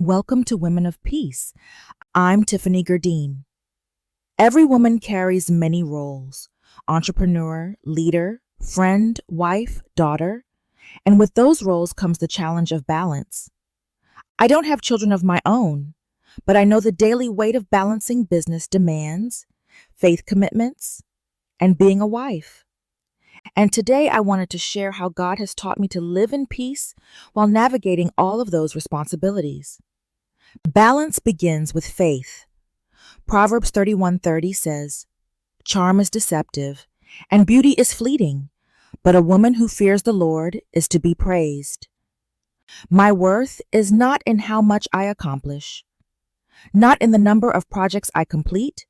Welcome to Women of Peace. I'm Tiffany Gerdine. Every woman carries many roles: entrepreneur, leader, friend, wife, daughter. And with those roles comes the challenge of balance. I don't have children of my own, but I know the daily weight of balancing business demands, faith commitments, and being a wife. And today I wanted to share how God has taught me to live in peace while navigating all of those responsibilities. Balance begins with faith. Proverbs 31:30 says, "Charm is deceptive, and beauty is fleeting, but a woman who fears the Lord is to be praised." My worth is not in how much I accomplish, not in the number of projects I complete,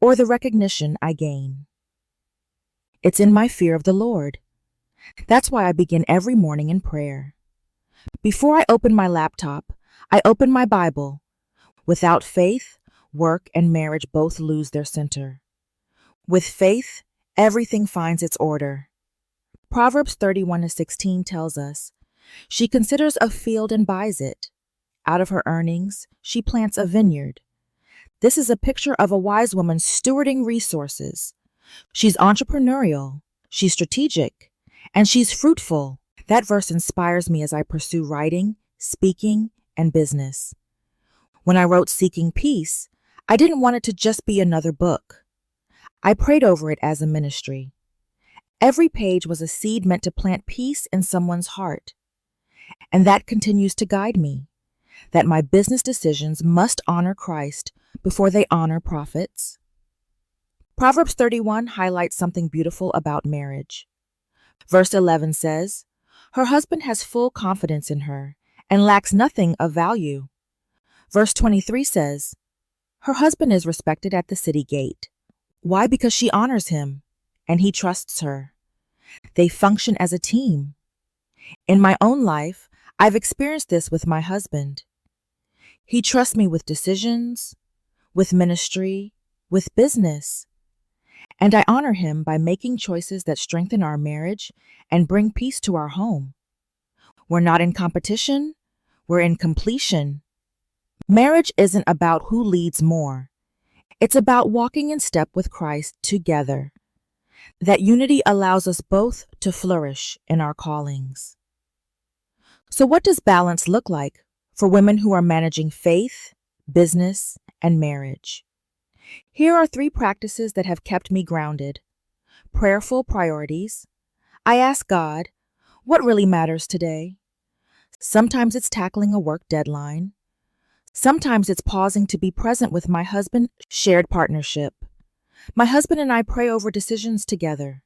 or the recognition I gain. It's in my fear of the Lord. That's why I begin every morning in prayer. Before I open my laptop, I open my Bible. Without faith, work and marriage both lose their center. With faith, everything finds its order. Proverbs 31:16 tells us, "She considers a field and buys it. Out of her earnings, she plants a vineyard." This is a picture of a wise woman stewarding resources. She's entrepreneurial, she's strategic, and she's fruitful. That verse inspires me as I pursue writing, speaking, and business. When I wrote Seeking Peace, I didn't want it to just be another book. I prayed over it as a ministry. Every page was a seed meant to plant peace in someone's heart. And that continues to guide me, that my business decisions must honor Christ before they honor profits. Proverbs 31 highlights something beautiful about marriage. Verse 11 says, "Her husband has full confidence in her and lacks nothing of value." Verse 23 says, "Her husband is respected at the city gate." Why? Because she honors him and he trusts her. They function as a team. In my own life, I've experienced this with my husband. He trusts me with decisions, with ministry, with business. And I honor him by making choices that strengthen our marriage and bring peace to our home. We're not in competition, we're in completion. Marriage isn't about who leads more. It's about walking in step with Christ together. That unity allows us both to flourish in our callings. So what does balance look like for women who are managing faith, business, and marriage? Here are 3 practices that have kept me grounded. Prayerful priorities. I ask God, what really matters today? Sometimes it's tackling a work deadline. Sometimes it's pausing to be present with my husband. Shared partnership. My husband and I pray over decisions together.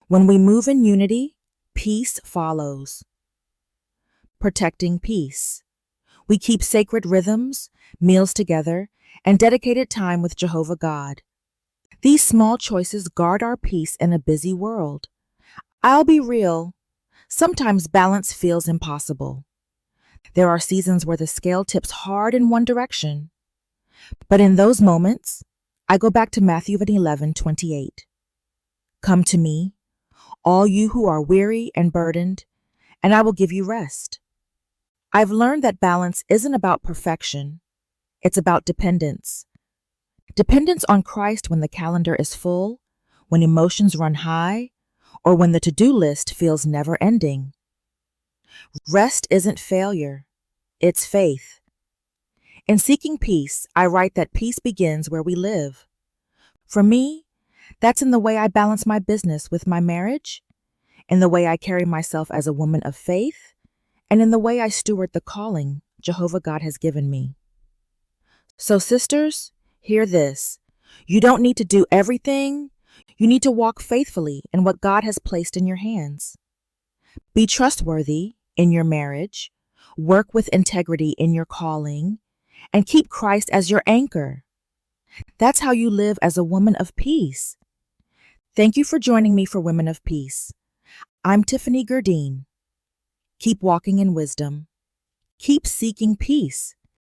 When we move in unity, peace follows. Protecting peace. We keep sacred rhythms, meals together, and dedicated time with Jehovah God. These small choices guard our peace in a busy world. I'll be real. Sometimes balance feels impossible. There are seasons where the scale tips hard in one direction. But in those moments, I go back to Matthew 11:28. "Come to me, all you who are weary and burdened, and I will give you rest." I've learned that balance isn't about perfection. It's about dependence. Dependence on Christ when the calendar is full, when emotions run high, or when the to-do list feels never-ending. Rest isn't failure, it's faith. In Seeking Peace, I write that peace begins where we live. For me, that's in the way I balance my business with my marriage, in the way I carry myself as a woman of faith, and in the way I steward the calling Jehovah God has given me. So sisters, hear this. You don't need to do everything. You need to walk faithfully in what God has placed in your hands. Be trustworthy in your marriage, work with integrity in your calling, and keep Christ as your anchor. That's how you live as a woman of peace. Thank you for joining me for Women of Peace. I'm Tiffany Gerdine. Keep walking in wisdom. Keep seeking peace.